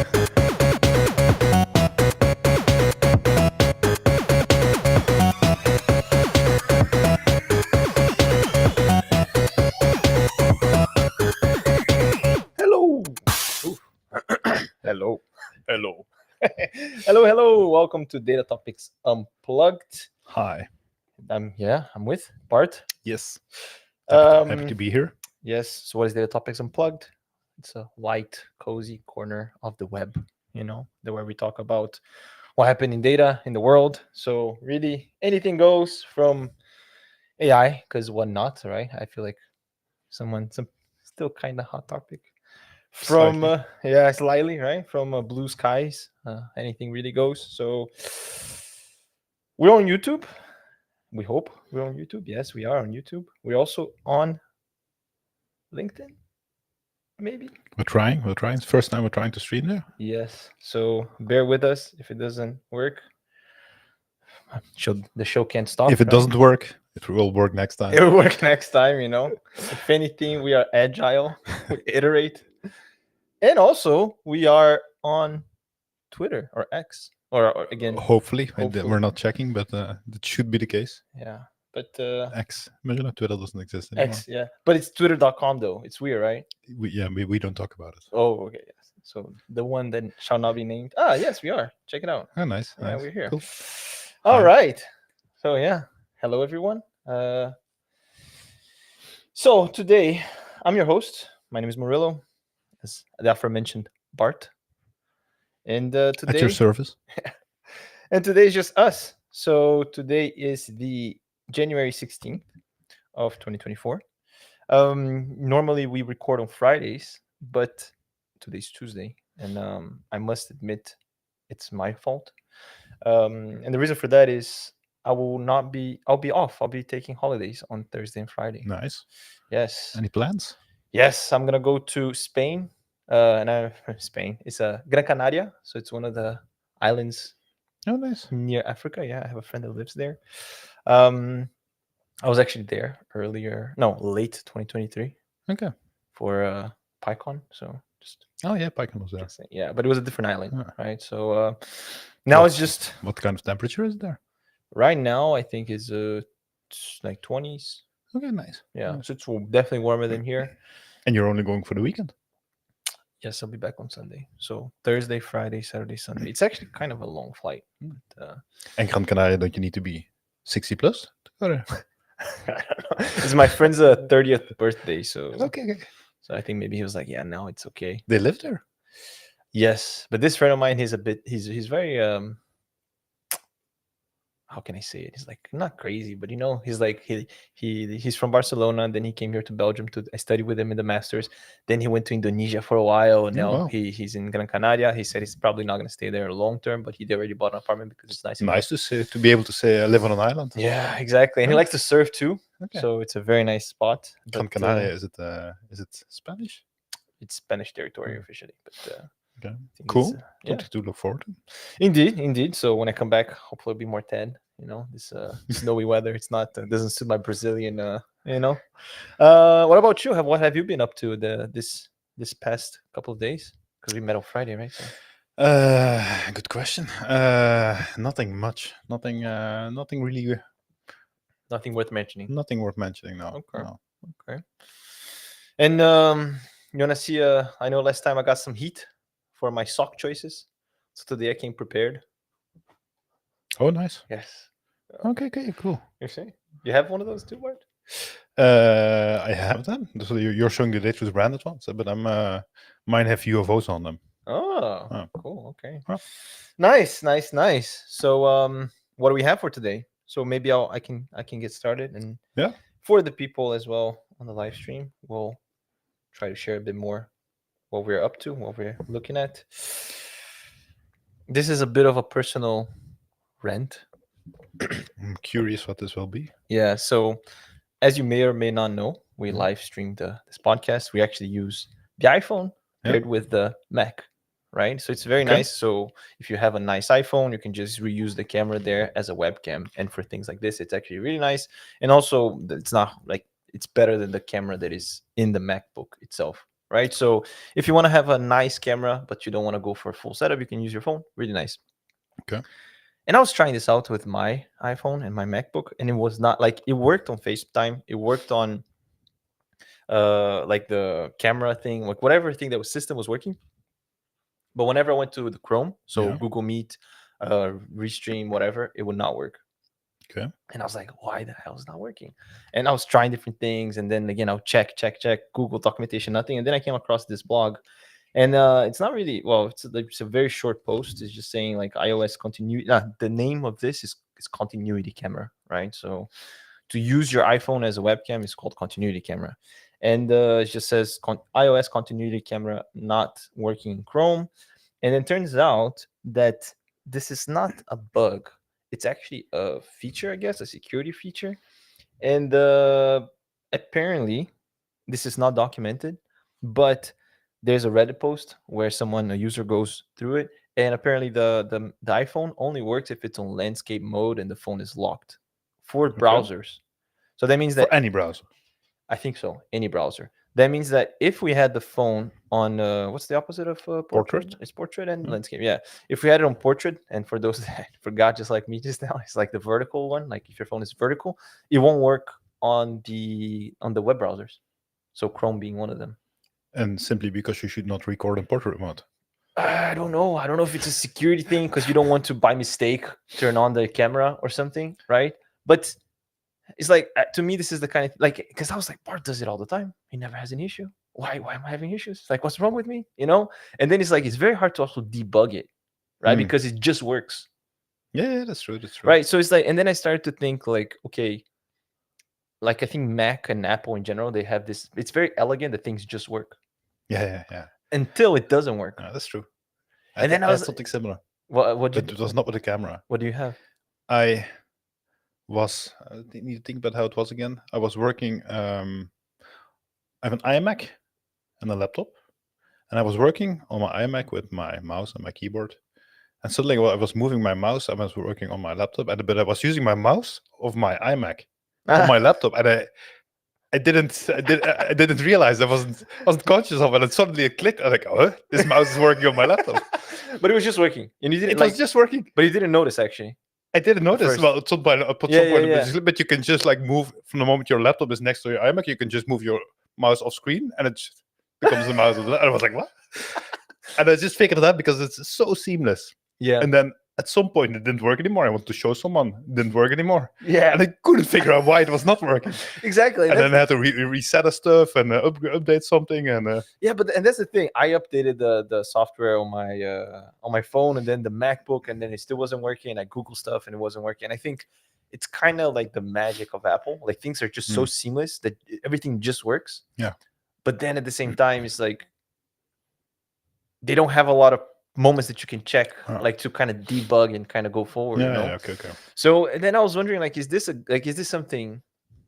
Hello. Hello. Hello. Hello. Welcome to Datatopics Unplugged. Hi. I'm with Bart. Yes. Happy to Um, be here. yes. So what is Datatopics Unplugged? It's a white, cozy corner of the web, where we talk about what happened in data in the world. So really anything goes from AI, because what not, right? I feel like some still kind of hot topic. From slightly, right? From blue skies, anything really goes. So we're on YouTube. We hope we're on YouTube. Yes, we are on YouTube. We're also on LinkedIn, maybe. We're trying. It's the first time we're trying to stream there. Yes. So bear with us if it doesn't work. The show can't stop. If it doesn't work, it will work next time. It will work next time, If anything, we are agile. We iterate. And also, we are on Twitter or X. Or again, Hopefully. We're not checking, but it should be the case. Yeah. But X. Imagine Twitter doesn't exist anymore. X, yeah. But it's twitter.com though. It's weird, right? We don't talk about it. Oh, okay, yes. So the one that shall not be named. Ah, yes, we are. Check it out. Oh, nice. Yeah, we're here. Cool. All right. So yeah. Hello everyone. So today I'm your host. My name is Murillo, as the aforementioned Bart. And today at your service. And today is just us. So today is the January 16th of 2024. Normally we record on Fridays, but today's Tuesday, and I must admit it's my fault. And the reason for that is I'll be off. I'll be taking holidays on Thursday and Friday. Nice. Yes. Any plans? Yes, I'm gonna go to Spain. Spain. It's Gran Canaria, so it's one of the islands. Oh, nice. Near Africa. Yeah, I have a friend that lives there. I was actually there late 2023. Okay. For PyCon. So just PyCon was there. Yeah, but it was a different island, right? So now it's just what kind of temperature is there? Right now, I think is like 20s. Okay, nice. Yeah, nice. So it's definitely warmer than here. And you're only going for the weekend? Yes, I'll be back on Sunday. So Thursday, Friday, Saturday, Sunday. It's actually kind of a long flight. But, and Gran Canaria, don't you need to be 60 plus? I don't know. It's my friend's 30th birthday, so okay. So I think maybe he was like, yeah, now it's okay. They live there? Yes, but this friend of mine, he's very how can I say it? He's like not crazy, but he's like he's from Barcelona, and then he came here to Belgium I studied with him in the masters. Then he went to Indonesia for a while, and now he's in Gran Canaria. He said he's probably not going to stay there long term, but he already bought an apartment because it's nice. Nice to be able to say I live on an island. Yeah, exactly. And he likes to surf too. Okay. So it's a very nice spot. Gran Canaria, is it Spanish? It's Spanish territory officially, but okay. Cool. Something to look forward to. Indeed. So when I come back, hopefully it'll be more tan. This snowy weather. It's not doesn't suit my Brazilian. What about you? What have you been up to this past couple of days? Because we met on Friday, right? So. Good question. Nothing much. Nothing really. Nothing worth mentioning. Nothing worth mentioning. No. Okay. No. Okay. And you wanna see? I know last time I got some heat for my sock choices, so today I came prepared. Oh, nice. Yes. Okay, cool. You see? You have one of those too, Bart? I have them. So you're showing the latest branded ones, but mine have UFOs on them. Oh, cool. Okay. Huh. Nice. So, what do we have for today? So maybe I can get started, and for the people as well on the live stream, we'll try to share a bit more what we're up to, what we're looking at. This is a bit of a personal rant. I'm curious what this will be. Yeah. So, as you may or may not know, we live streamed this podcast. We actually use the iPhone paired with the Mac. Right, so it's very nice. So if you have a nice iPhone, you can just reuse the camera there as a webcam, and for things like this, it's actually really nice. And also, it's not like it's better than the camera that is in the MacBook itself. right? So if you want to have a nice camera, but you don't want to go for a full setup, you can use your phone. Really nice. Okay. And I was trying this out with my iPhone and my MacBook, and it was not like it worked on FaceTime. It worked on like the camera thing, like whatever thing that was system was working. But whenever I went to the Chrome, so Yeah. Google Meet, Restream, whatever, it would not work. Okay. And I was like, why the hell is it not working? And I was trying different things. And then again, I'll check, Google documentation, nothing. And then I came across this blog. And it's not really, well, it's a very short post. It's just saying like iOS continuity. The name of this is continuity camera, right? So to use your iPhone as a webcam is called continuity camera. And it just says iOS continuity camera not working in Chrome. And it turns out that this is not a bug. It's actually a feature, I guess, a security feature. And apparently, this is not documented, but there's a Reddit post where a user goes through it. And apparently the iPhone only works if it's on landscape mode and the phone is locked for browsers. So that means that For any browser. I think so, any browser. That means that if we had the phone on what's the opposite of portrait? Portrait. It's portrait and landscape. Yeah, if we had it on portrait, and for those that forgot, just like me just now, it's like the vertical one. Like if your phone is vertical, it won't work on the web browsers. So Chrome being one of them. And simply because you should not record in portrait mode. I don't know. I don't know if it's a security thing because you don't want to by mistake turn on the camera or something, right? But it's like to me, this is the kind of like because I was like, Bart does it all the time. He never has an issue. Why am I having issues? Like, what's wrong with me? You know? And then it's like it's very hard to also debug it, right? Because it just works. Yeah, that's true. That's true. Right. So it's like, and then I started to think like, okay, like I think Mac and Apple in general, they have this. It's very elegant that things just work. Yeah. Until it doesn't work. No, that's true. And then I was something similar. What But it was not with the camera. What do you have? I need to think about how it was again. I was working. I have an iMac and a laptop, and I was working on my iMac with my mouse and my keyboard. And suddenly, while I was moving my mouse, I was working on my laptop, but I was using my mouse of my iMac on my laptop, and I didn't realize I wasn't conscious of it, and suddenly it clicked. I'm like, oh, this mouse is working on my laptop. But it was just working, and you didn't. It was just working, but you didn't notice actually. I didn't notice. Well, at some point, but you can just like move from the moment your laptop is next to your iMac. You can just move your mouse off screen, and it just becomes the mouse. And I was like, what? And I just figured it out because it's so seamless. Yeah. And then at some point it didn't work anymore. I wanted to show someone. It didn't work anymore. Yeah. And I couldn't figure out why it was not working. Exactly. And then I had to reset the stuff and update something. And yeah, and that's the thing. I updated the software on my phone and then the MacBook, and then it still wasn't working. I Googled stuff and it wasn't working. And I think it's kind of like the magic of Apple. Like things are just so seamless that everything just works. Yeah. But then at the same time, it's like they don't have a lot of moments that you can check, like to kind of debug and kind of go forward. Yeah, you know? yeah, okay. So and then I was wondering, like, is this something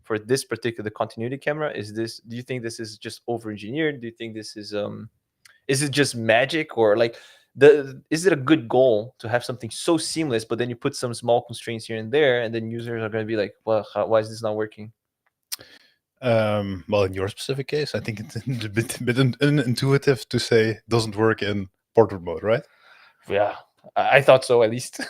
for this particular continuity camera? Do you think this is just over-engineered? Do you think this is it just magic, or like is it a good goal to have something so seamless, but then you put some small constraints here and there, and then users are going to be like, well, why is this not working? Well, in your specific case, I think it's a bit unintuitive to say doesn't work in portrait mode, right? Yeah, I thought so, at least.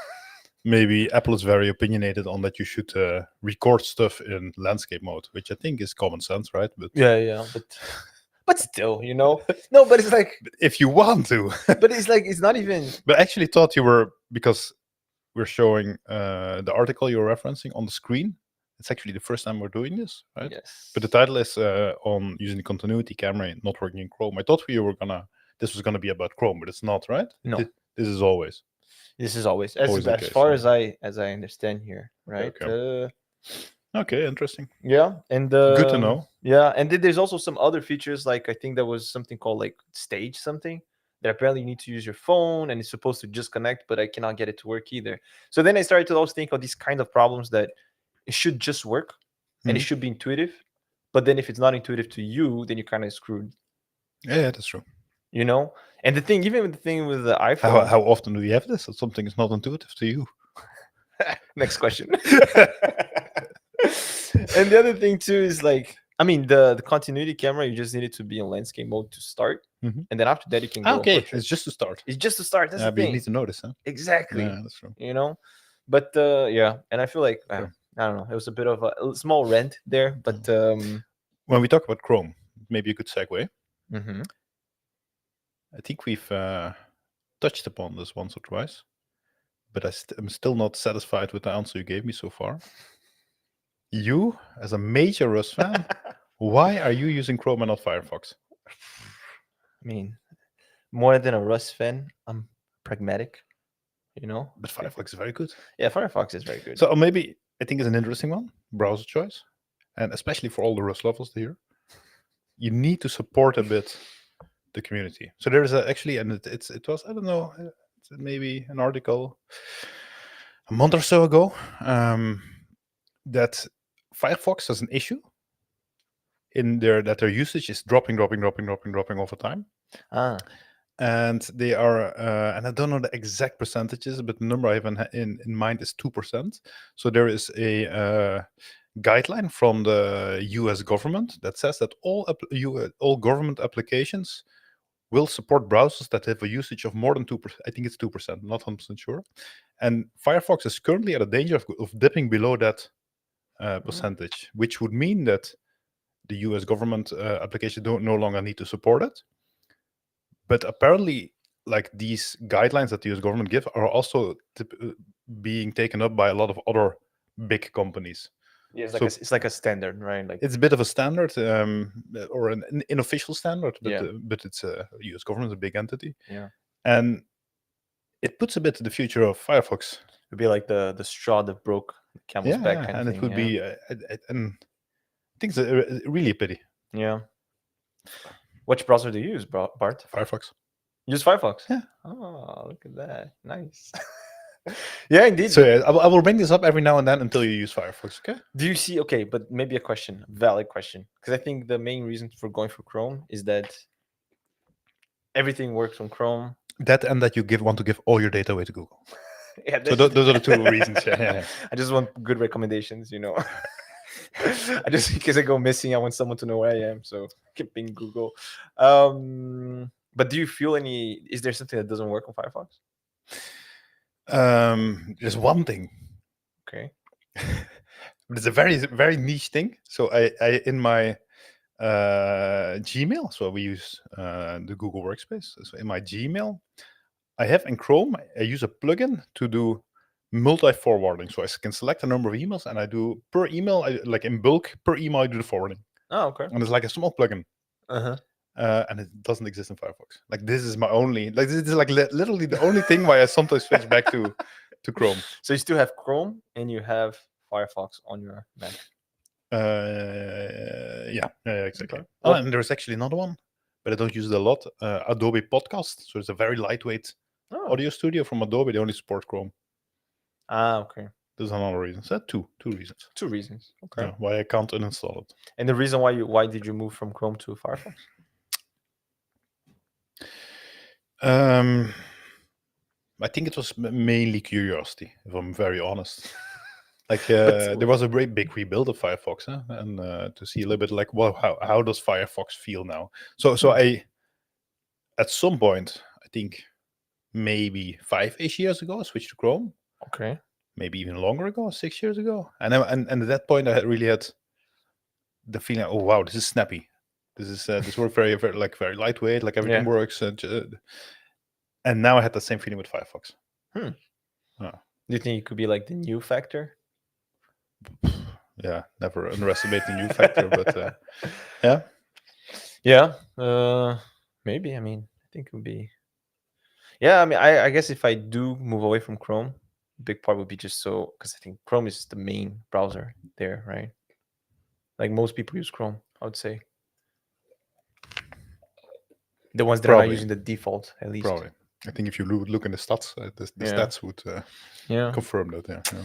Maybe Apple is very opinionated on that you should record stuff in landscape mode, which I think is common sense, right? But yeah, but still, you know, no, but it's like if you want to, but it's like it's not even. But I actually thought you were, because we're showing the article you're referencing on the screen. It's actually the first time we're doing this, right? Yes. But the title is on using the continuity camera not working in Chrome. I thought this was gonna be about Chrome, but it's not, right? No. This is always. This is always as case, far as I understand here, right? Okay. Okay, interesting. Yeah, and good to know. Yeah, and then there's also some other features, like I think there was something called like stage something that apparently you need to use your phone and it's supposed to just connect, but I cannot get it to work either. So then I started to also think of these kind of problems that it should just work and it should be intuitive, but then if it's not intuitive to you, then you're kind of screwed. Yeah, that's true. You know, and even with the iPhone, how often do you have this? That something is not intuitive to you? Next question. And the other thing too is like, I mean, the continuity camera, you just need it to be in landscape mode to start, Mhm. and then after that you can go Okay, portrait. it's just to start. It's just to start. That's Yeah, the but you thing. need to notice, huh? Exactly. Yeah, that's true. You know, but yeah, and I feel like Okay. I don't know. It was a bit of a small rant there, but When we talk about Chrome, maybe you could segue. mhm. I think we've touched upon this once or twice, but I'm still not satisfied with the answer you gave me so far. You, as a major Rust fan, why are you using Chrome and not Firefox? I mean, more than a Rust fan, I'm pragmatic. You know, But Firefox is very good. yeah, Firefox is very good. So maybe I think it's an interesting one, browser choice, and especially for all the Rust lovers here, you need to support a bit the community. So there's actually, and it was, I don't know, it's maybe an article a month or so ago, that Firefox has an issue in that their usage is dropping over time. Ah, And they are, and I don't know the exact percentages, but the number I have in mind is 2%. So there is a guideline from the US government that says that all government applications will support browsers that have a usage of more than 2%. I think it's 2%, not 100% sure. And Firefox is currently at a danger of dipping below that percentage, which would mean that the US government applications no longer need to support it. But apparently, like these guidelines that the US government give are also being taken up by a lot of other big companies. yeah, it's like a standard, right? Like It's a bit of a standard, or an unofficial standard, but Yeah. But it's a US government, a big entity, yeah, and it puts a bit the future of Firefox. it'd be like the straw that broke the camel's back kind And of it thing. would be, and I think it's really a pity. Yeah. Which browser do you use, Bart? Firefox. You use Firefox. Yeah. Oh, look at that. Nice. Yeah, indeed. So yeah, I will bring this up every now and then until you use Firefox. Okay. Do you see? Okay, but maybe a question, valid question, because I think the main reason for going for Chrome is that everything works on Chrome. That and that you want to give all your data away to Google. Yeah, So those are the two reasons. Yeah. I just want good recommendations, you know. I just because I go missing, I want someone to know where I am. So keeping Google. But do you feel any? Is there something that doesn't work on Firefox? There's one thing. Okay. But it's a very niche thing. So I in my Gmail, so we use the Google Workspace. So in my Gmail, I have in Chrome, I use a plugin to do multi-forwarding. So I can select a number of emails and I do per email, like in bulk, per email, I do the forwarding. Oh, okay. And it's like a small plugin. Uh-huh. And it doesn't exist in Firefox. Like this is my only, like this is like literally the only thing why I sometimes switch back to Chrome. So you still have Chrome and you have Firefox on your Mac. Yeah, exactly. Okay. Oh, and there's actually another one, but I don't use it a lot. Adobe Podcast. So it's a very lightweight audio studio from Adobe. They only support Chrome. Ah, okay. There's another reason. So two reasons. Two reasons. Okay. Yeah, why I can't uninstall it. And the reason why did you move from Chrome to Firefox? I think it was mainly curiosity, if I'm very honest. Like there was a very big rebuild of Firefox, and to see a little bit like, well, how does Firefox feel now? So I, at some point, I think maybe 5-ish years ago, I switched to Chrome. Okay. Maybe even longer ago, 6 years ago, and at that point, I really had the feeling, oh wow, this is snappy. This is this works very very lightweight, like everything works. And now I had the same feeling with Firefox. Do you think it could be like the new factor? Yeah, never underestimate the new factor, but maybe. I mean, I think it would be. Yeah, I mean, I guess if I do move away from Chrome, big part would be just so because I think Chrome is the main browser there, right? Like most people use Chrome, I would say. The ones that are not using the default, at least. Probably. I think if you look in the stats, the stats would confirm that. Yeah.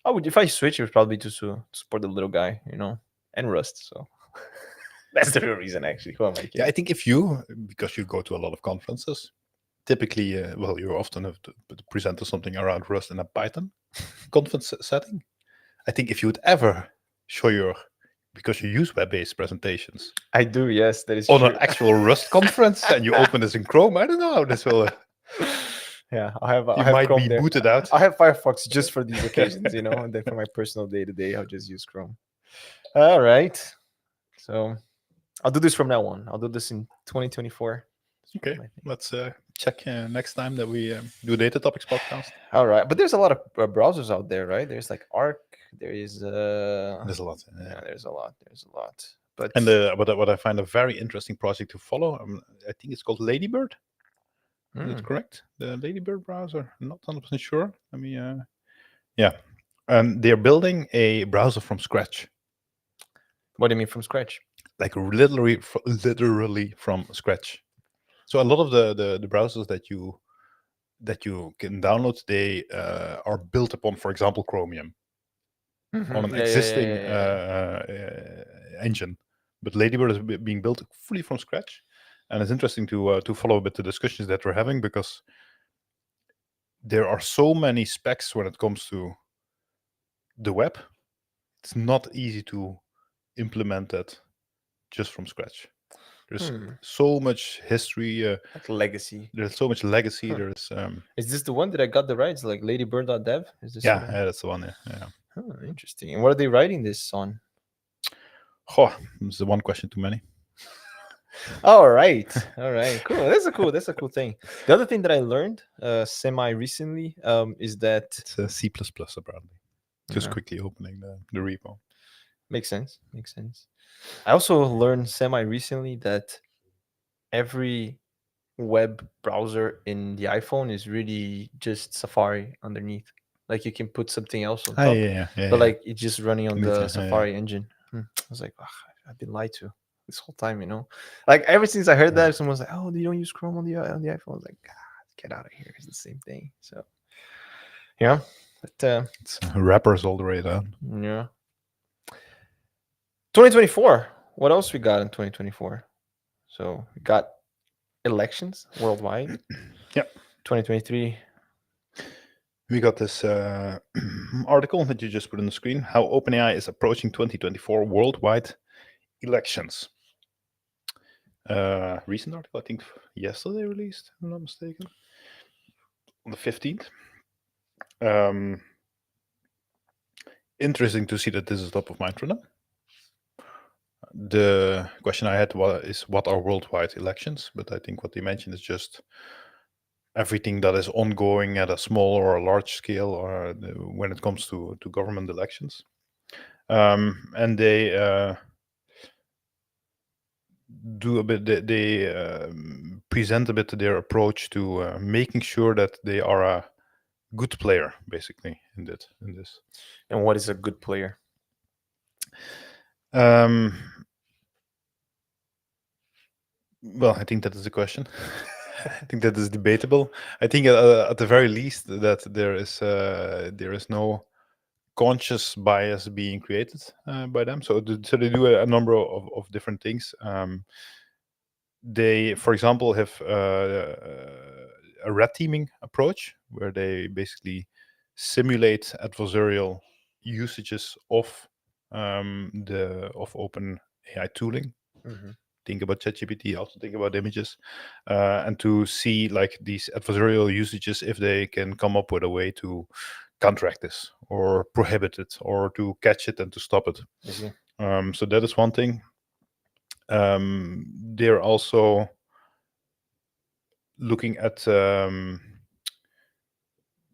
I would, if I switch, it would probably just to support the little guy, you know, and Rust. So that's the real reason, actually. Who am I kidding? Yeah, I think because you go to a lot of conferences, typically, you often have to present something around Rust in a Python conference setting. I think if you would ever show your because you use web-based presentations I do. Yes, that is on an true. actual Rust conference, and you open this in Chrome. I don't know how this will. Yeah, I You have might Chrome be there. booted out. I have Firefox just for these occasions, and then for my personal day to day, I'll just use Chrome. All right. So I'll do this from now on. I'll do this in 2024. Okay, I think. let's check next time that we do Data Topics podcast. All right, but there's a lot of browsers out there, right? There's like Arc. There is There's a lot. yeah, there's a lot. There's a lot. But And what I find a very interesting project to follow, I think it's called Ladybird. Is that correct? The Ladybird browser? I'm not 100% sure. Let me. Yeah, and they're building a browser from scratch, what do you mean from scratch? like literally from scratch. So a lot of the browsers that you can download, they are built upon, for example, Chromium on an Yeah, existing engine. But Ladybird is being built fully from scratch, and it's interesting to follow a bit the discussions that we're having, because there are so many specs when it comes to the web. It's not easy to implement that just from scratch. There's so much history. Like legacy. There's so much legacy. Huh. There's Is this the one that I got the rights? Like ladybird.dev? Is this yeah, what that's the one. Yeah. Oh, interesting. And what are they writing this on? Oh, it's the one question too many. All right. All right. Cool. That's a cool thing. The other thing that I learned semi recently is that It's C++ apparently. Just Yeah. quickly opening the repo. Makes sense. Makes sense. I also learned semi recently that every web browser in the iPhone is really just Safari underneath. Like you can put something else on top, but like it's just running on the Safari engine. I was like, I've been lied to this whole time, Like ever since I heard that, someone's like, "Oh, you don't use Chrome on the iPhone." I was like, God, get out of here! It's the same thing. So, yeah, but It's wrappers all the way down. yeah. 2024. What else we got in 2024? So we got elections worldwide. Yep. 2023. We got this article that you just put on the screen. How OpenAI is approaching 2024 worldwide elections. Recent article, I think yesterday released, if I'm not mistaken, on the 15th. Interesting to see that this is top of mind for them. The question I had is what are worldwide elections? But I think what they mentioned is just everything that is ongoing at a small or a large scale, or when it comes to government elections. And they do a bit. They present a bit their approach to making sure that they are a good player, basically, in this. And what is a good player? Well, I think that is the question. I think that is debatable. I think at the very least that there is no conscious bias being created by them. So they do a number of different things. They, for example, have a red teaming approach where they basically simulate adversarial usages of open AI tooling. Think about ChatGPT, also think about images, and to see like these adversarial usages, if they can come up with a way to counteract this or prohibit it or to catch it and to stop it. So that is one thing. They're also looking at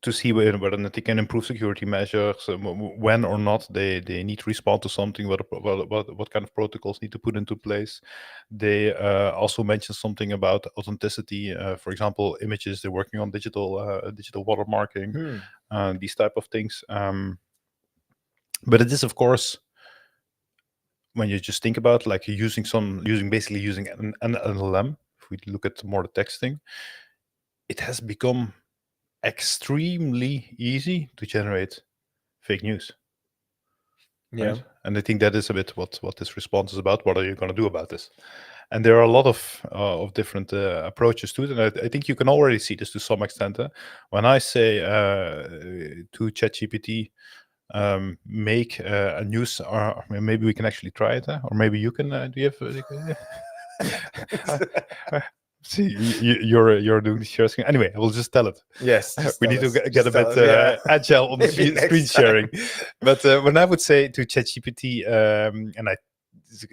to see whether they can improve security measures, when or not they need to respond to something, what kind of protocols need to put into place. They also mentioned something about authenticity. For example, images, they're working on digital watermarking, these type of things. But it is, of course, when you just think about like using an LLM, if we look at more the texting, it has become extremely easy to generate fake news. Yeah. Right? And I think that is a bit what this response is about. What are you going to do about this? And there are a lot of different approaches to it. And I think you can already see this to some extent. When I say to ChatGPT, make a news, or maybe we can actually try it, or maybe you can. Do you have? See, you're doing the share screen. Anyway, I will just tell it. Yes, just We tell need to us. get Just a tell bit us, yeah. agile on the Maybe next screen time. sharing. But when I would say to ChatGPT, and this is a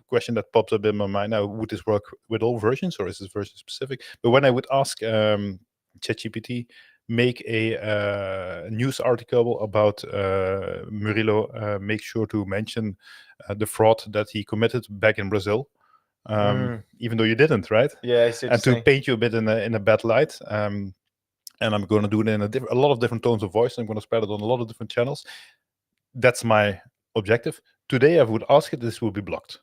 question that pops up in my mind now: would this work with all versions, or is this version specific? But when I would ask ChatGPT, make a news article about Murilo, make sure to mention the fraud that he committed back in Brazil. Even though you didn't, right? Yeah, I see what And you're to saying. paint you a bit in a bad light. And I'm going to do it in a lot of different tones of voice. I'm going to spread it on a lot of different channels. That's my objective. Today, I would ask it, this will be blocked.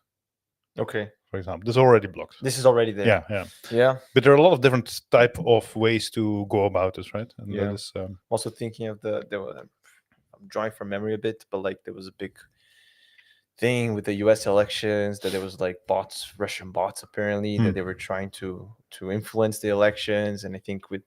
Okay. For example, this is already blocked. This is already there. Yeah. But there are a lot of different type of ways to go about this, right? And Yeah. that is Also thinking of I'm drawing from memory a bit, but like there was a big thing with the U.S. elections that there was like bots, Russian bots, apparently that they were trying to influence the elections, and I think with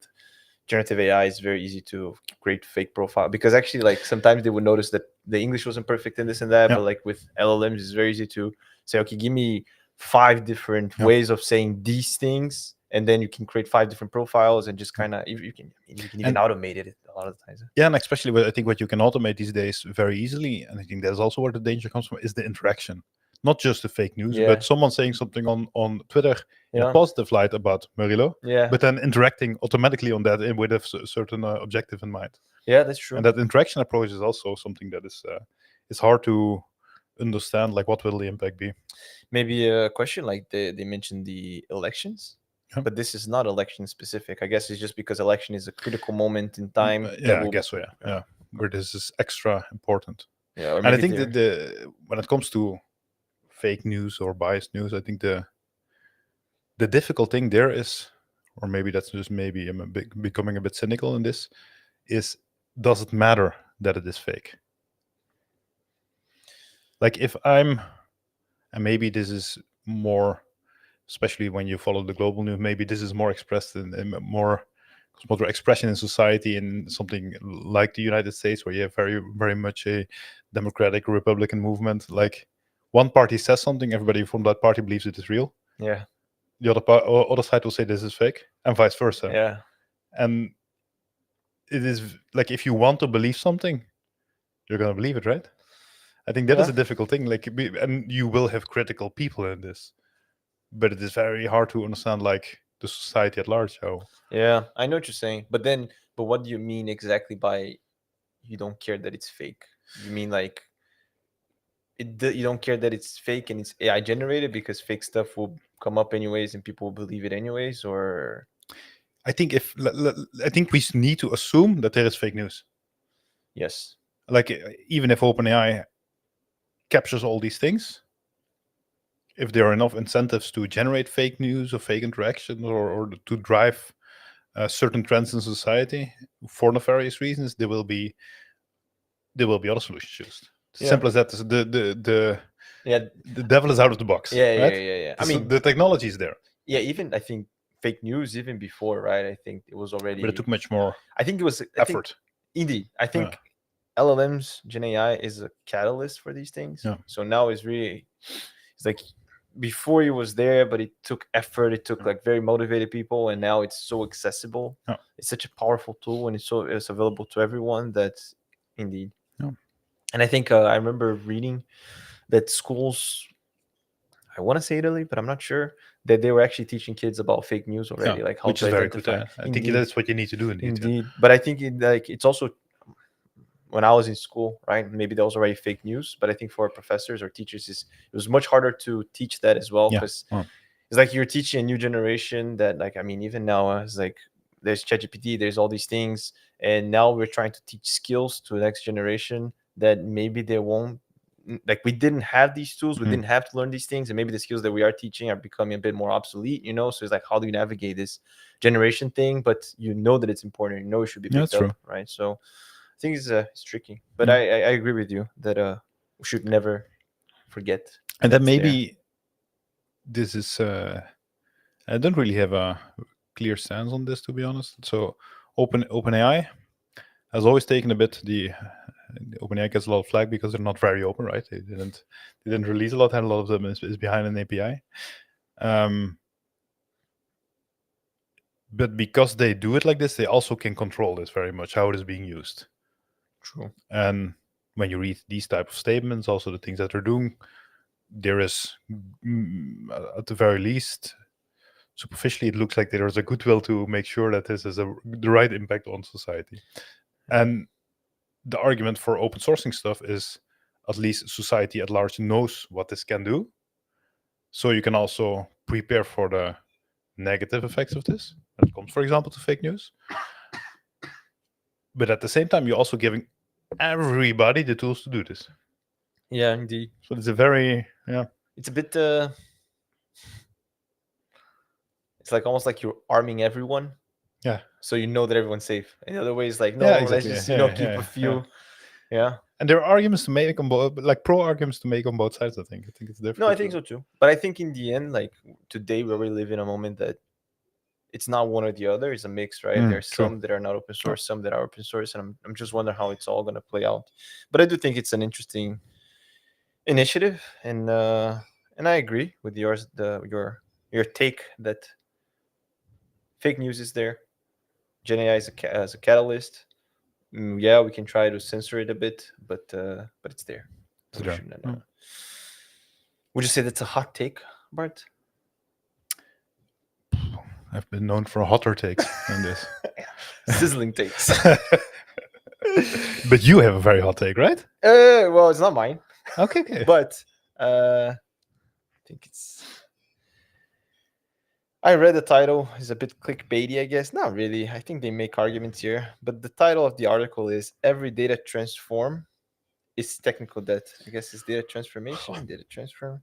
generative AI, it's very easy to create fake profile because actually, like sometimes they would notice that the English wasn't perfect in this and that, but like with LLMs, it's very easy to say, okay, give me 5 different ways of saying these things, and then you can create 5 different profiles and just kind of you can even automate it a lot of the times. Yeah, and especially I think what you can automate these days very easily, and I think that's also where the danger comes from, is the interaction. Not just the fake news, but someone saying something on Twitter in a positive light about Murilo, but then interacting automatically on that with a certain objective in mind. Yeah, that's true. And that interaction approach is also something that is hard to understand. Like, what will the impact be? Maybe a question like they mentioned the elections. But this is not election specific. I guess it's just because election is a critical moment in time. I guess so. Yeah, where this is extra important. Yeah, and I think that when it comes to fake news or biased news, I think the difficult thing there is, or maybe that's just maybe I'm becoming a bit cynical in this, is does it matter that it is fake? Like if I'm, and maybe this is more, especially when you follow the global news, maybe this is more expressed in more expression in society in something like the United States, where you have very, very much a democratic Republican movement. Like one party says something, everybody from that party believes it is real. Yeah. The other side will say this is fake, and vice versa. Yeah. And it is like, if you want to believe something, you're gonna believe it, right? I think that is a difficult thing. Like, and you will have critical people in this, but it is very hard to understand, like, the society at large. How? Yeah, I know what you're saying, but what do you mean exactly by you don't care that it's fake? You mean like you don't care that it's fake and it's AI generated because fake stuff will come up anyways and people will believe it anyways, or? I think I think we need to assume that there is fake news. Yes. Like, even if OpenAI captures all these things, if there are enough incentives to generate fake news or fake interactions, or to drive certain trends in society for nefarious reasons, there will be other solutions used. Simple as that. The devil is out of the box. Right? Yeah. I mean, the technology is there. Yeah, even I think fake news even before, right? I think it was already. But it took much more. I think it was effort. Indeed, I think LLMs, Gen AI is a catalyst for these things. Yeah. So now it's like before it was there, but it took effort. It took like very motivated people, and now it's so accessible. Yeah. It's such a powerful tool, and it's available to everyone. That's indeed. Yeah. And I think I remember reading that schools, I want to say Italy, but I'm not sure, that they were actually teaching kids about fake news already, like how which to is very identify. good. I think that's what you need to do indeed. Indeed, but I think it's also, when I was in school, right? Maybe that was already fake news, but I think for professors or teachers, it was much harder to teach that as well, because it's like you're teaching a new generation that, like, I mean, even now, it's like there's ChatGPT, there's all these things, and now we're trying to teach skills to the next generation that maybe they won't, like, we didn't have these tools, we didn't have to learn these things, and maybe the skills that we are teaching are becoming a bit more obsolete, so it's like, how do you navigate this generation thing, but that it's important, it should be picked up, right? So I think it's tricky, but I agree with you that we should never forget. And then maybe this is I don't really have a clear stance on this, to be honest. So OpenAI has always taken a bit the OpenAI gets a lot of flag because they're not very open, right? They didn't release a lot, and a lot of them is behind an API. But because they do it like this, they also can control this very much, how it is being used. True. And when you read these type of statements, also the things that they're doing, there is, at the very least, superficially, it looks like there is a goodwill to make sure that this is the right impact on society. And the argument for open sourcing stuff is at least society at large knows what this can do. So you can also prepare for the negative effects of this when it comes, for example, to fake news. But at the same time, you're also giving everybody the tools to do this. Yeah, indeed. So it's a very, It's a bit. It's like almost like you're arming everyone, yeah, so you know that everyone's safe. And the other way is like, no, Yeah, let's exactly. just Yeah, keep yeah, a few. Yeah. And there are arguments to make on both, like pro arguments to make on both sides. I think it's difficult. No, I think so too. But I think in the end, like today, we already live in a moment that it's not one or the other; it's a mix, right? There's true. some that are not open source, some that are open source, and I'm just wondering how it's all going to play out. But I do think it's an interesting initiative, and I agree with yours, your take that fake news is there. Gen AI as a catalyst. Yeah, we can try to censor it a bit, but it's there. It's We there. shouldn't, would you say that's a hot take, Bart? I've been known for hotter takes than this. Sizzling takes. But you have a very hot take, right? Well, it's not mine, Okay. but I think it's. I read the title. It's a bit clickbaity, I guess. Not really. I think they make arguments here, but the title of the article is "Every Data Transform is Technical Debt." I guess it's data transformation, data transfer,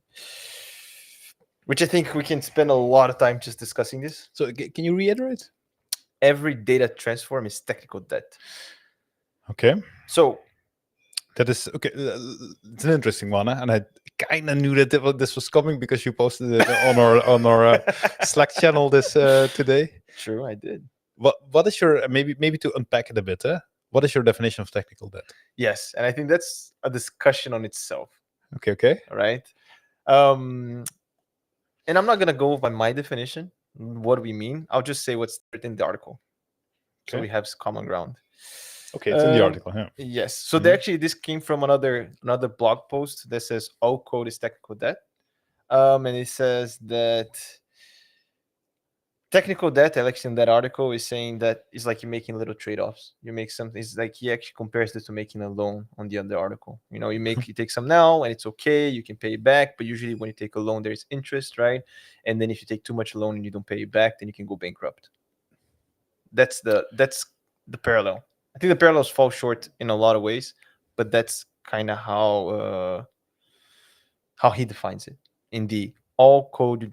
which I think we can spend a lot of time just discussing this. So can you reiterate? Every data transform is technical debt. Okay. So That is okay. It's an interesting one, and I kind of knew that this was coming because you posted it on our Slack channel this today. true, I did. What is your maybe to unpack it a bit? What is your definition of technical debt? Yes, and I think that's a discussion on itself. Okay. All right. And I'm not gonna go by my definition. What do we mean? I'll just say what's written in the article, so Okay. we have common ground. Okay, it's in the article. Yeah. Yes. So they actually this came from another blog post that says all code is technical debt. And it says that technical debt, actually in that article, is saying that it's like you're making little trade-offs. You make something. It's like he actually compares it to making a loan on the other article. You take some now and it's okay. You can pay it back, but usually when you take a loan, there's interest, right? And then if you take too much loan and you don't pay it back, then you can go bankrupt. That's the parallel. I think the parallels fall short in a lot of ways, but that's kind of how he defines it in the all code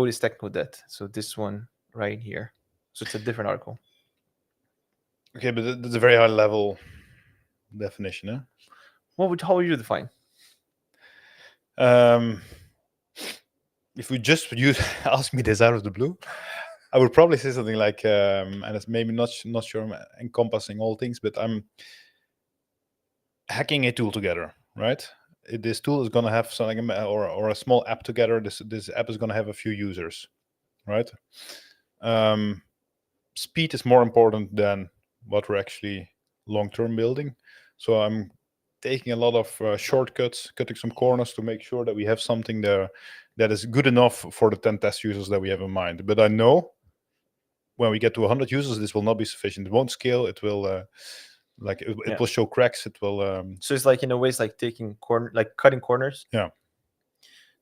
is technical debt. So this one right here. So it's a different article. Okay, but that's a very high level definition, huh? How would you define? If we just ask me this out of the blue, I would probably say something like, and it's maybe not sure I'm encompassing all things, but I'm hacking a tool together, right? This tool is going to have something or a small app together. This app is going to have a few users, right? Speed is more important than what we're actually long-term building. So I'm taking a lot of shortcuts, cutting some corners to make sure that we have something there that is good enough for the 10 test users that we have in mind. But I know when we get to 100 users, this will not be sufficient. It won't scale. It will it will show cracks. It will. So it's like in a way, it's like cutting corners. Yeah.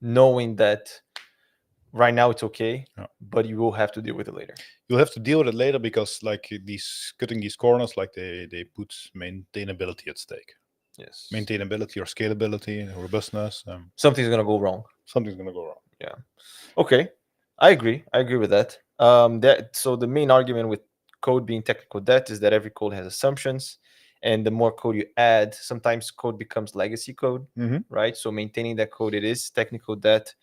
Knowing that right now it's okay, but you will have to deal with it later. You'll have to deal with it later because cutting these corners, like they put maintainability at stake. Yes. Maintainability or scalability, robustness. Something's gonna go wrong. Something's gonna go wrong. Yeah. Okay. I agree with that. So the main argument with code being technical debt is that every code has assumptions, and the more code you add, sometimes code becomes legacy code, right? So maintaining that code, it is technical debt.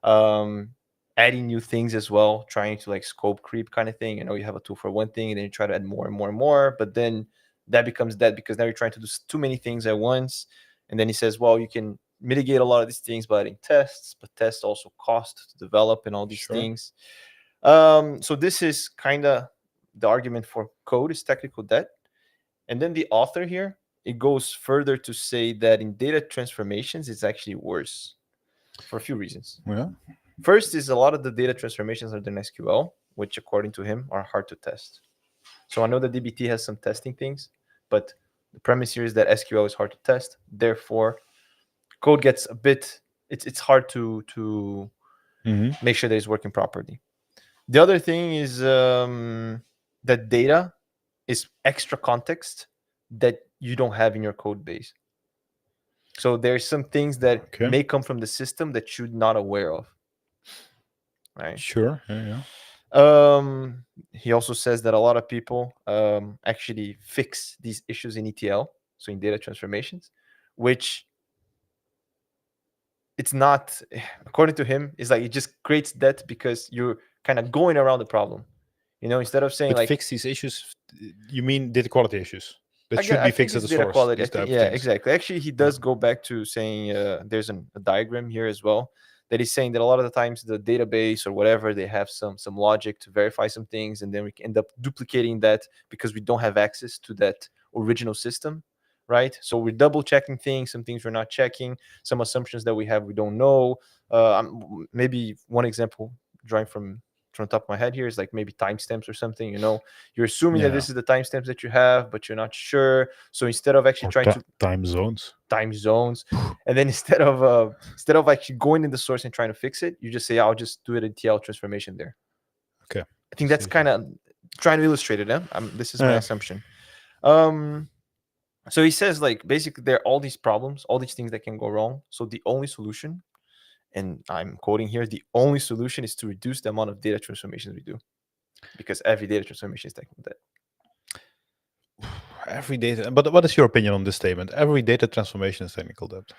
Adding new things as well, trying to like scope creep kind of thing. You have a tool for one thing, and then you try to add more and more and more, but then that becomes dead because now you're trying to do too many things at once. And then he says, well, you can mitigate a lot of these things by adding tests, but tests also cost to develop and all these Sure. things. So this is kind of the argument for code is technical debt. And then the author here, it goes further to say that in data transformations, it's actually worse for a few reasons. Yeah. First is a lot of the data transformations are done in SQL, which according to him are hard to test. So I know that DBT has some testing things, but the premise here is that SQL is hard to test. Therefore, code gets a bit, it's hard to make sure that it's working properly. The other thing is that data is extra context that you don't have in your code base. So there's some things that may come from the system that you're not aware of. Right. Sure. Yeah. He also says that a lot of people actually fix these issues in ETL, so in data transformations, which it's not, according to him, is like it just creates that because you're kind of going around the problem. You know, instead of saying But like fix these issues, you mean data quality issues that should I be think fixed at it's the data source? quality. These type of Yeah, things. exactly. Actually, he does go back to saying there's a diagram here as well that he's saying that a lot of the times the database or whatever they have some logic to verify some things, and then we end up duplicating that because we don't have access to that original system, right? So we're double checking things, some things we're not checking, some assumptions that we have we don't know. Maybe one example drawing from the top of my head here is like maybe timestamps or something. You know, you're assuming that this is the timestamps that you have, but you're not sure. So instead of actually trying to time zones, and then instead of actually going in the source and trying to fix it, you just say, I'll just do it in TL transformation there. Okay. I think that's kind of trying to illustrate it. This is my assumption. So he says like basically there are all these problems, all these things that can go wrong. So the only solution, and I'm quoting here, the only solution is to reduce the amount of data transformations we do, because every data transformation is technical debt. Every data, but what is your opinion on this statement? Every data transformation is technical debt.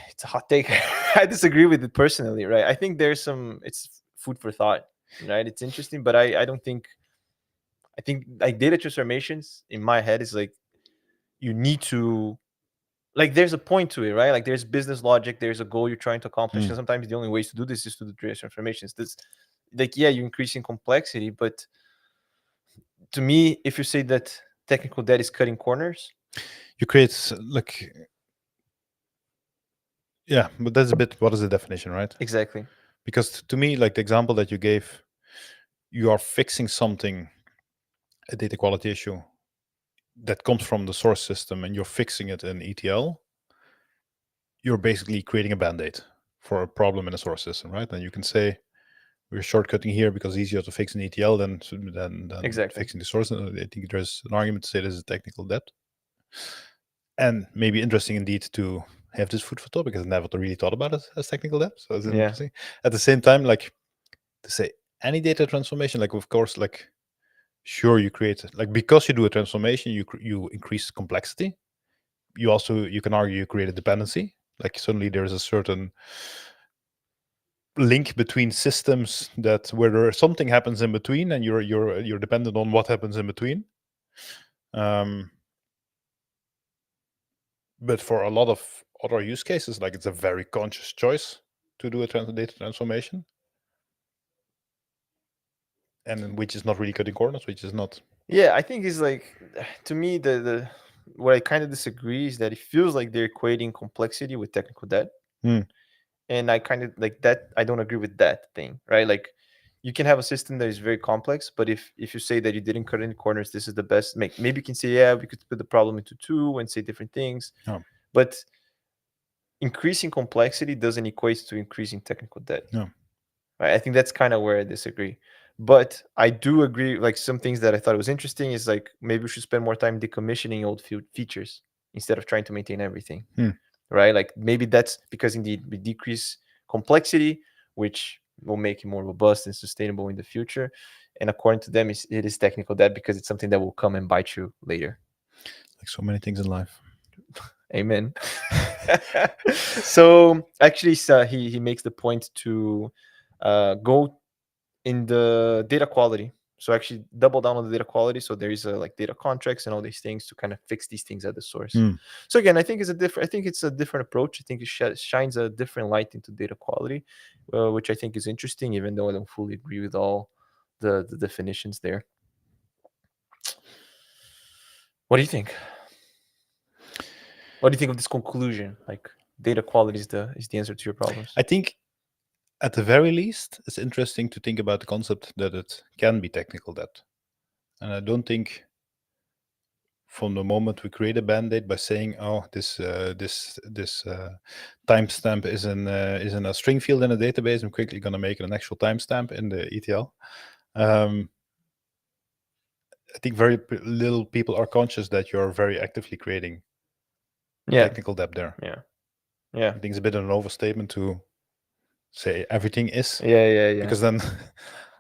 It's a hot take. I disagree with it personally, right? I think there's it's food for thought, right? It's interesting, but I don't think, I think like data transformations in my head is like, you need to, like there's a point to it, right? Like there's business logic, there's a goal you're trying to accomplish, and sometimes the only ways to do this is to do data transformations. This, like, yeah, you're increasing complexity, but to me, if you say that technical debt is cutting corners, you create like, yeah, but that's a bit, what is the definition, right? Exactly. Because to me, like the example that you gave, you are fixing something, a data quality issue that comes from the source system, and you're fixing it in ETL. You're basically creating a band-aid for a problem in a source system, right? And you can say we're shortcutting here because it's easier to fix an ETL than Exactly. fixing the source. I think there's an argument to say this is technical debt, and maybe interesting indeed to have this food for thought, because I never really thought about it as technical debt. So it's interesting. At the same time, like to say any data transformation, like of course, like sure you create, like because you do a transformation, you increase complexity. You can argue you create a dependency. Like suddenly there is a certain link between systems that where something happens in between, and you're dependent on what happens in between. But for a lot of other use cases, like it's a very conscious choice to do a data transformation, and which is not really cutting corners, which is not. Yeah, I think it's like, to me, the what I kind of disagree is that it feels like they're equating complexity with technical debt. And I kind of like that. I don't agree with that thing, right? Like you can have a system that is very complex, but if you say that you didn't cut any corners, this is the best. Maybe you can say, yeah, we could split the problem into two and say different things. But increasing complexity doesn't equate to increasing technical debt. Right? I think that's kind of where I disagree. But I do agree, like some things that I thought was interesting is like maybe we should spend more time decommissioning old features instead of trying to maintain everything. Right? Like maybe that's because indeed we decrease complexity, which will make it more robust and sustainable in the future. And according to them, it is technical debt because it's something that will come and bite you later. Like so many things in life. Amen. So actually, he makes the point to go in the data quality. So actually double down on the data quality. So there is like data contracts and all these things to kind of fix these things at the source. So again, I think it's a different approach. I think it shines a different light into data quality, which I think is interesting, even though I don't fully agree with all the definitions there. What do you think? What do you think of this conclusion? Like data quality is the answer to your problems. I think at the very least, it's interesting to think about the concept that it can be technical debt. And I don't think from the moment we create a band-aid by saying, oh, this timestamp is in a string field in a database, I'm quickly going to make it an actual timestamp in the ETL. I think very little people are conscious that you're very actively creating technical debt there. Yeah. I think it's a bit of an overstatement to say everything is. Yeah. Because then,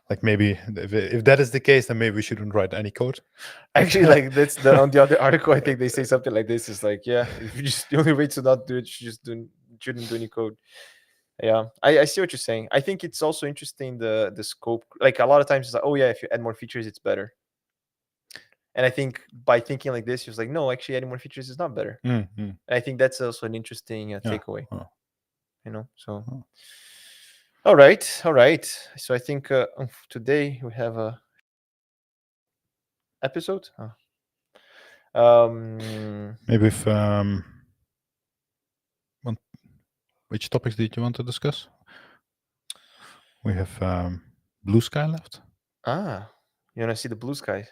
like maybe if that is the case, then maybe we shouldn't write any code. Actually, like that's on the other article. I think they say something like this: "Is like, yeah, if you just the only way to not do it, you just shouldn't do any code." Yeah, I see what you're saying. I think it's also interesting the scope. Like a lot of times, it's like, oh yeah, if you add more features, it's better. And I think by thinking like this, you're like, no, actually, adding more features is not better. And I think that's also an interesting takeaway. You know, so. All right. So I think today we have a episode. Maybe if which topics did you want to discuss? We have Bluesky left. You want to see the blue sky?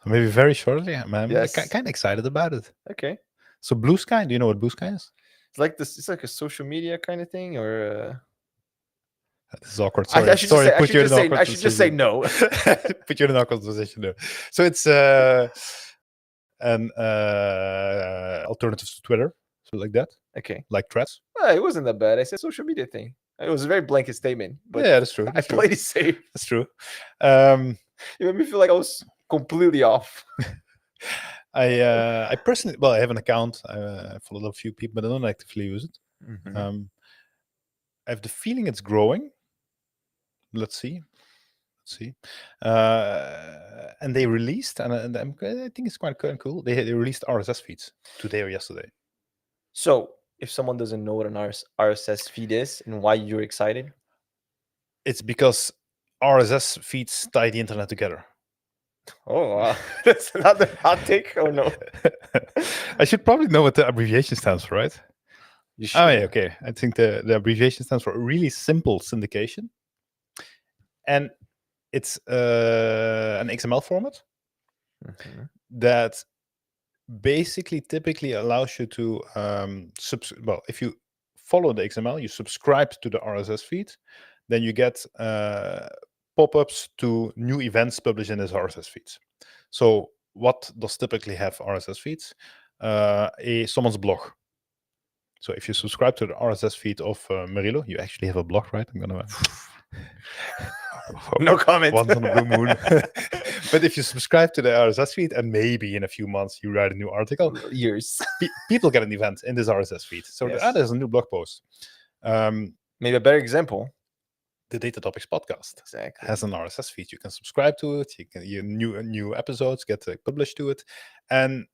Maybe very shortly. I'm Yes. kind of excited about it. Okay. So Bluesky, do you know what Bluesky is? It's like this. It's like a social media kind of thing, or. This is awkward. Sorry, I should just say no. Put you in an awkward position there. So it's an alternative to Twitter, so like that. Okay. Like Threads. It wasn't that bad. I said social media thing. It was a very blanket statement, but yeah, that's true. I played it safe. That's true. It made me feel like I was completely off. I personally, I have an account. I follow a few people, but I don't actively use it. Mm-hmm. I have the feeling it's growing. Let's see. And they released, and I think it's quite cool. They released RSS feeds today or yesterday. So, if someone doesn't know what an RSS feed is and why you're excited, it's because RSS feeds tie the internet together. Oh, wow. That's another hot take. Oh no. I should probably know what the abbreviation stands for, right? You should. Oh yeah, okay. I think the abbreviation stands for really simple syndication. And it's an XML format that basically typically allows you to if you follow the XML, you subscribe to the RSS feed, then you get pop-ups to new events published in this RSS feeds. So what does typically have RSS feeds? Someone's blog. So if you subscribe to the RSS feed of Marilo, you actually have a blog, right? I'm gonna no comment. Once on a blue moon. But if you subscribe to the RSS feed and maybe in a few months you write a new article, years, people get an event in this RSS feed. So there's a new blog post. Maybe a better example. The Datatopics podcast has an RSS feed. You can subscribe to it. You can new episodes get published to it, and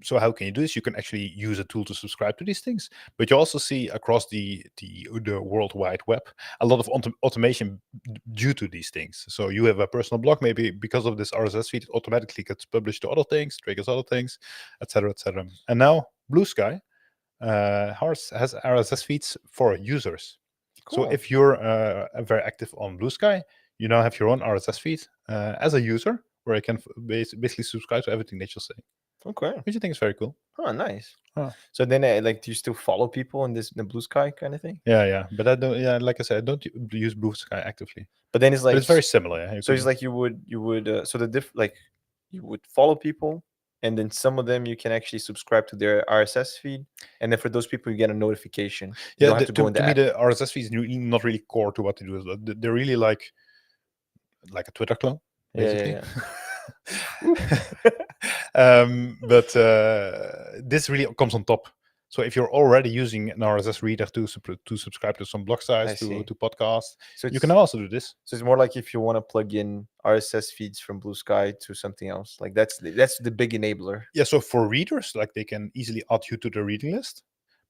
so how can you do this? You can actually use a tool to subscribe to these things, but you also see across the World Wide Web a lot of automation due to these things. So you have a personal blog, maybe because of this RSS feed, it automatically gets published to other things, triggers other things, etc., etc. And now Bluesky has RSS feeds for users. Cool. So if you're very active on Bluesky, you now have your own RSS feed as a user, where I can basically subscribe to everything that you're saying. Okay. Which I think is very cool. Oh, nice. So then, do you still follow people in the Bluesky kind of thing? Yeah. But I don't. Yeah, like I said, I don't use Bluesky actively. But then it's like it's very similar. Yeah? So it's like you would so you would follow people, and then some of them you can actually subscribe to their RSS feed, and then for those people you get a notification. You don't have to go in the app. Me, the RSS feed is not really core to what they do. They're really like a Twitter clone. Basically. Yeah. But this really comes on top. So if you're already using an RSS reader to subscribe to some blog I sites, see. to podcasts, So you it's can also do this. so it's more like if you want to plug in RSS feeds from Blue Sky to something else. Like that's the big enabler. Yeah, so for readers, like they can easily add you to the reading list.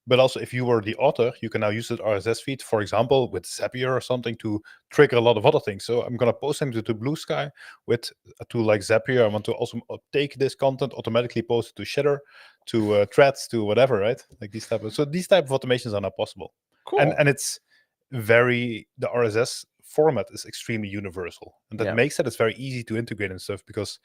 But also, if you were the author, you can now use that RSS feed, for example, with Zapier or something, to trigger a lot of other things. So I'm gonna post something to Blue Sky with a tool like Zapier. I want to also take this content, automatically post it to Shitter, to Threads, to whatever, right? Like these type of automations are now possible. Cool. And it's the RSS format is extremely universal, and that Yeah. makes it's very easy to integrate and stuff, because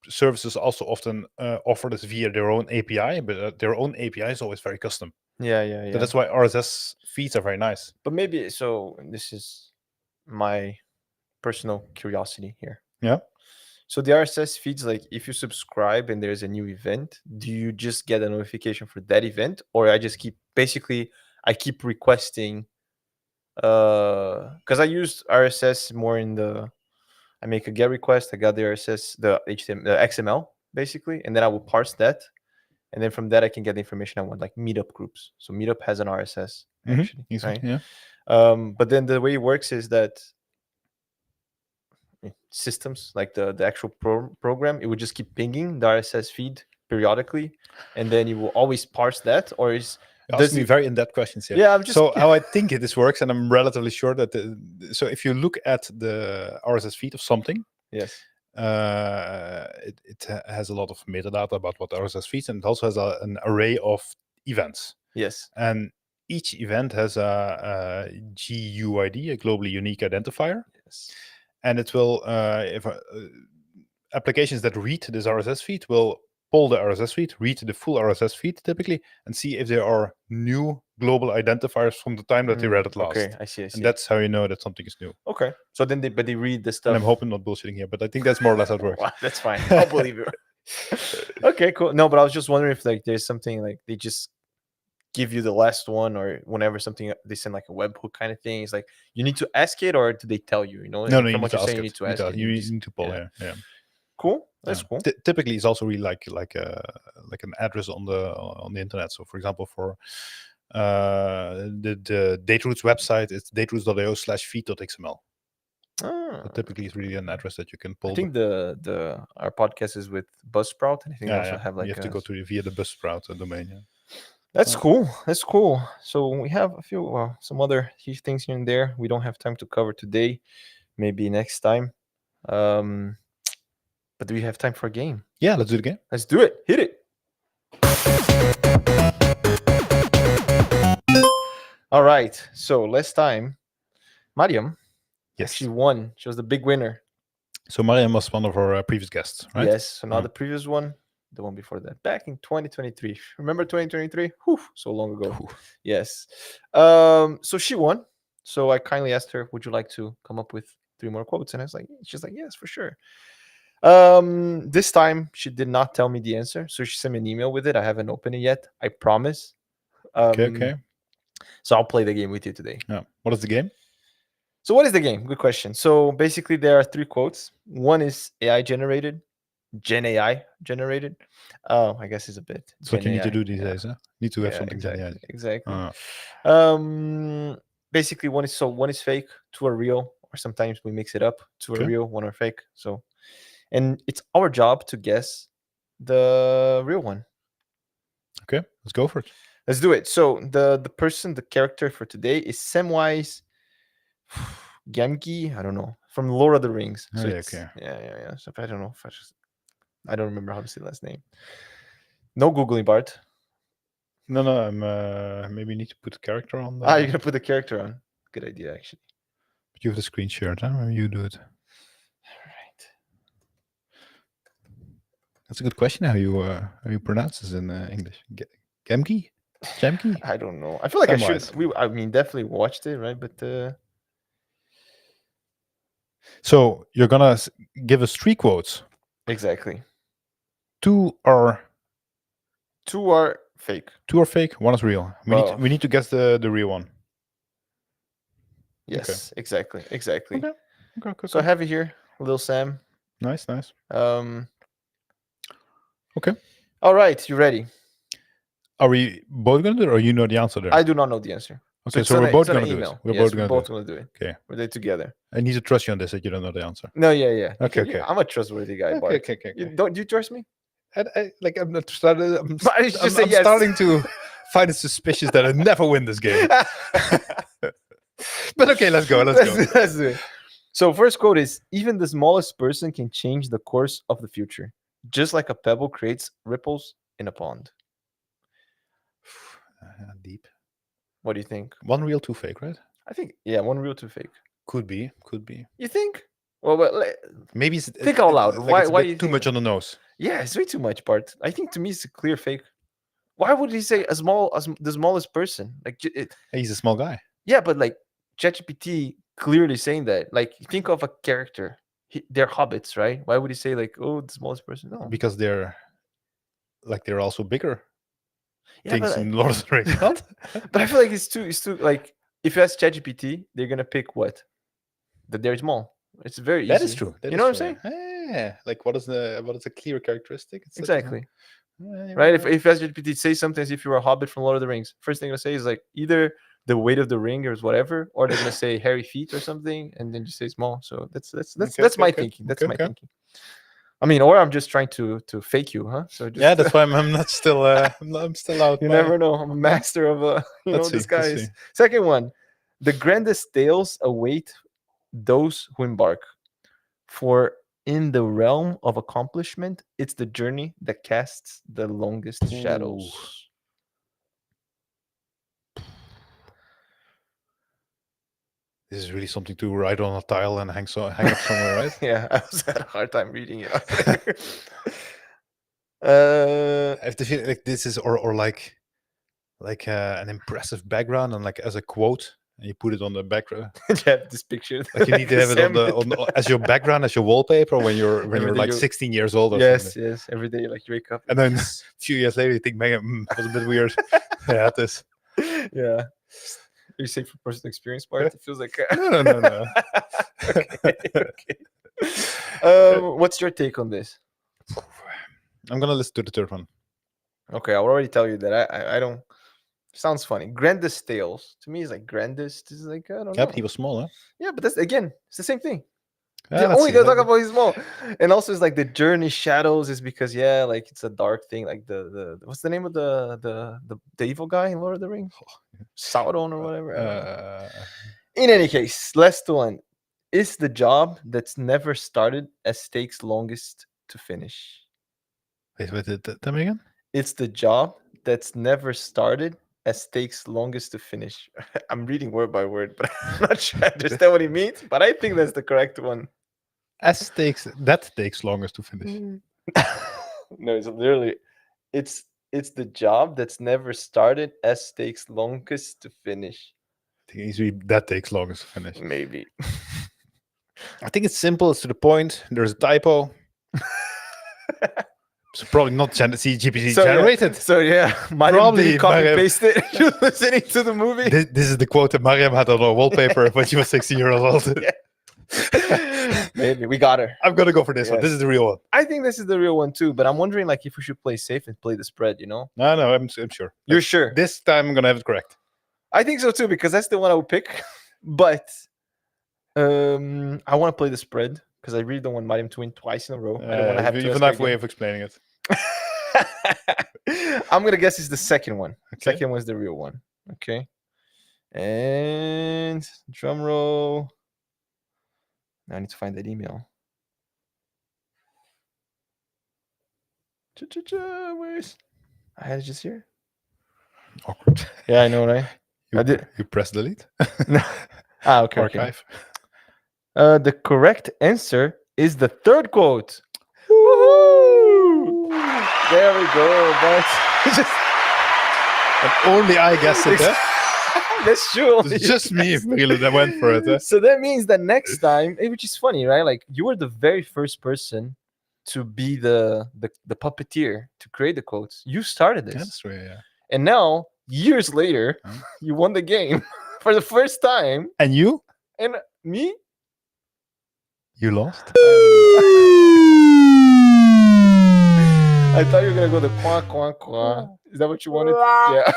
services also often offer this via their own API, but their own API is always very custom. Yeah. So that's why RSS feeds are very nice. But maybe so. This is my personal curiosity here. Yeah. So the RSS feeds, like if you subscribe and there's a new event, do you just get a notification for that event, or I just I keep requesting? Because I used RSS more in the I make a GET request, I got the RSS, the HTML, the XML basically, and then I will parse that, and then from that I can get the information I want, like meetup groups. So meetup has an RSS actually, Exactly. right? Yeah. But then the way it works is that systems like the actual program, it would just keep pinging the RSS feed periodically, and then you will always parse that, or is You does ask me it? very in-depth questions here. Yeah, I'm just So how I think this works, and I'm relatively sure that so if you look at the RSS feed of something, yes, it has a lot of metadata about what RSS feeds, and it also has an array of events. yes, And each event has a GUID, a globally unique identifier, yes. and it will, if applications that read this RSS feed will pull the RSS feed, read the full RSS feed typically, and see if there are new global identifiers from the time that they read it last. Okay, I see. And that's how you know that something is new. Okay. So then they read the stuff. And I'm hoping not bullshitting here, but I think that's more or less how it works. Wow, that's fine. I'll believe you. Okay, cool. No, but I was just wondering if like there's something like they just give you the last one, or whenever something they send like a webhook kind of thing. It's like you need to ask it, or do they tell you? You know, No, and you from need what to you're ask saying, you it. need to ask it. You just- need to pull yeah. here. Yeah. Cool. That's cool. Typically, it's also really like an address on the internet. So, for example, for the Dateroots website, it's dateroots.io/feed.xml. Ah, So typically, it's really an address that you can pull. I think the our podcast is with Buzzsprout, and I think they also have like you have to go via the Buzzsprout domain. Yeah. That's cool. That's cool. So we have a few, some other huge things here and there. We don't have time to cover today. Maybe next time. But do we have time for a game? Yeah, let's do it again. Let's do it. Hit it. All right. So last time, Mariam Yes. actually won. She was the big winner. So Mariam was one of our previous guests, right? Yes. So now Yeah. the previous one, the one before that, back in 2023. Remember 2023? Whew, so long ago. Ooh. Yes. So she won. So I kindly asked her, would you like to come up with 3 more quotes? And I was like, she's like, yes, for sure. This time she did not tell me the answer. So she sent me an email with it. I haven't opened it yet. I promise. Okay. So I'll play the game with you today. Yeah. What is the game? So what is the game? Good question. So basically there are 3 quotes. One is AI generated, Gen AI generated. I guess it's a bit. That's what you need to do these yeah. days, huh? Need to have Yeah, something exactly. genial. Exactly. Basically one is fake, 2 are real, or sometimes we mix it up. 2 are Okay. real, 1 are fake. So, and it's our job to guess the real one. Okay, let's go for it. Let's do it. So the character for today is Samwise Gamgee. I don't know, from Lord of the Rings. So yeah, it's, okay. yeah. So I don't know if I don't remember how to say last name. No googling, Bart. No, I'm maybe need to put a character on there. You're gonna put the character on. Good idea, actually. But you have the screen shared, huh? Maybe you do it. All right. That's a good question. How you pronounce this in English? Gemki? Gemki? I don't know. I feel like Samwise. I mean, definitely watched it, right? But So you're gonna give us 3 quotes. exactly. 2 are fake. 2 are fake. 1 is real. We need to guess the real one. Yes, exactly. Okay. So I have it here, Lil Sam. Nice. Okay. Okay. All right, you ready? Are we both going to do it, or you know the answer there? I do not know the answer. Okay, it's so we're on both it's on going an to do it. email. We're Yes, both we're going to both do going to do it. Okay. We're there together. I need to trust you on this that you don't know the answer. No, yeah. Okay. I'm a trustworthy guy, Bart. Okay. Do you trust me? I'm not started. I'm But I should just say I'm yes. starting to find it suspicious that I never win this game. But okay, let's go. Let's do it. So first quote is, even the smallest person can change the course of the future, just like a pebble creates ripples in a pond. Deep. What do you think? One real, two fake, right? I think, yeah, one real, two fake. Could be. You think? Well, Maybe think out loud. Like it's Why a bit you too think much that? on the nose. Yeah, it's way too much, Bart. I think to me it's a clear fake. Why would he say as small as the smallest person? Like, He's a small guy. yeah, but like ChatGPT clearly saying that. Like, think of a character. They're hobbits, right? Why would he say like, oh, the smallest person? No, Because they're also bigger yeah, things but, in Lord of the Rings. Not? but I feel like it's too like, if you ask ChatGPT, they're gonna pick what? That they're small. It's very easy. That is true. You know what I'm saying? Yeah. Like what is a clear characteristic? It's Exactly. Yeah, Right? If ChatGPT say something as if you were a hobbit from Lord of the Rings, first thing they're gonna say is like either the weight of the ring or whatever, or they're gonna say hairy feet or something, and then just say small. So that's my thinking. That's my thinking. I mean, or I'm just trying to fake you, huh? So just, yeah, that's why I'm not still. I'm still out. You never know. I'm a master of disguise. Second one, the grandest tales await those who embark. For in the realm of accomplishment, it's the journey that casts the longest shadows. This is really something to write on a tile and hang up somewhere, right? Yeah, I was had a hard time reading it. I have to feel like this is or like an impressive background and like as a quote, and you put it on the background. Yeah, this picture. Like you need to have it on as your background, as your wallpaper when you're like 16 years old or something. Yes. Every day, like you wake up, and then a few years later, you think, "Man, that was a bit weird." Yeah, this. Yeah. You say for personal experience part? It feels like no. Okay. What's your take on this? I'm gonna listen to the third one. Okay, I'll already tell you that I don't. Sounds funny. Grandest tales to me is like grandest is like, I don't know. Yeah, but he was small, huh? Yeah, but that's again, it's the same thing. Yeah, Only they talk about he's small, and also it's like the journey shadows is because like it's a dark thing. Like the what's the name of the evil guy in Lord of the Rings? Sauron or whatever. In any case, last one is the job that's never started as takes longest to finish. Wait, tell me again. It's the job that's never started as takes longest to finish. I'm reading word by word, but I'm not sure I understand what he means. But I think that's the correct one. That takes longest to finish. No, it's literally it's the job that's never started as takes longest to finish. I think easily that takes longest to finish. Maybe. I think it's simple. It's to the point. There's a typo. So probably not GPT generated. So yeah, Mariam Probably copy Mariam. pasted. You're listening to the movie. This is the quote that Mariam had on her wallpaper when she was 16 years old. Yeah. Maybe we got her. I'm gonna go for this one. This is the real one. I think this is the real one too, but I'm wondering like if we should play safe and play the spread. No, I'm sure. You're sure? This time I'm gonna have it correct. I think so too because that's the one I would pick. But I want to play the spread because I really don't want Mariam to win twice in a row. I don't want to have to. You have a nice way of explaining it. I'm gonna guess it's the second one. Okay. Second one's the real one. Okay. And drum roll. Now I need to find that email. Where's I had it just here. Awkward. Yeah, I know, right? I did. You press delete. No. Okay. Archive. Okay. The correct answer is the third quote. Woohoo! There we go. But And only I guessed it. That's true. It's just me really that went for it. So that means that next time, which is funny, right? Like you were the very first person to be the puppeteer to create the quotes. You started this. That's true, yeah. And now, years later, you won the game for the first time. And you? And me? You lost? I thought you were gonna go the quack quack quack. Is that what you wanted? Yeah.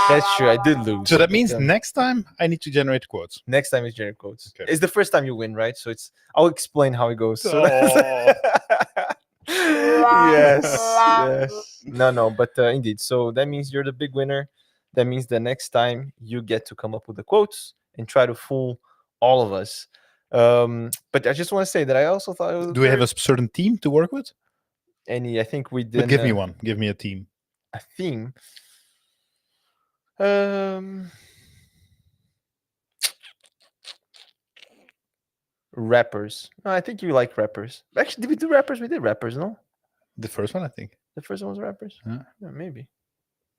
That's true. I did lose. So that means But, next time I need to generate quotes. next time is generate quotes. Okay. It's the first time you win, right? So I'll explain how it goes. So yes, yes. No, but indeed. So that means you're the big winner. That means the next time you get to come up with the quotes and try to fool all of us. But I just want to say that I also thought it was Do we have a certain team to work with? I think we did. But give me one. Give me a team. A theme. Rappers. No, I think you like rappers. Actually, did we do rappers? We did rappers, no? The first one, I think. The first one was rappers. Yeah. Yeah, maybe.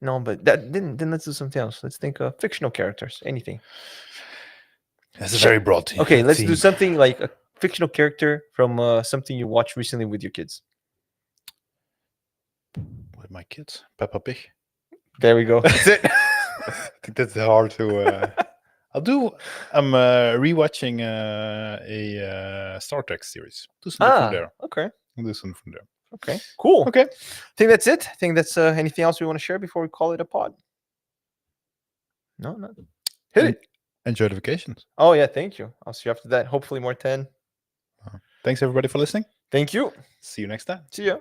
No, but that then let's do something else. Let's think of fictional characters. Anything. That's a very broad team. Okay, let's do something like a fictional character from something you watched recently with your kids. With my kids, Peppa Pig. There we go. That's it. I think that's hard to. I'm rewatching a Star Trek series. Do something from there. Okay. I'll do something from there. Okay. Cool. Okay. I think that's it. I think that's anything else we want to share before we call it a pod. No. Hit it. Enjoy the vacations. Oh yeah, thank you. I'll see you after that. Hopefully more 10. Thanks everybody for listening. Thank you. See you next time. See ya.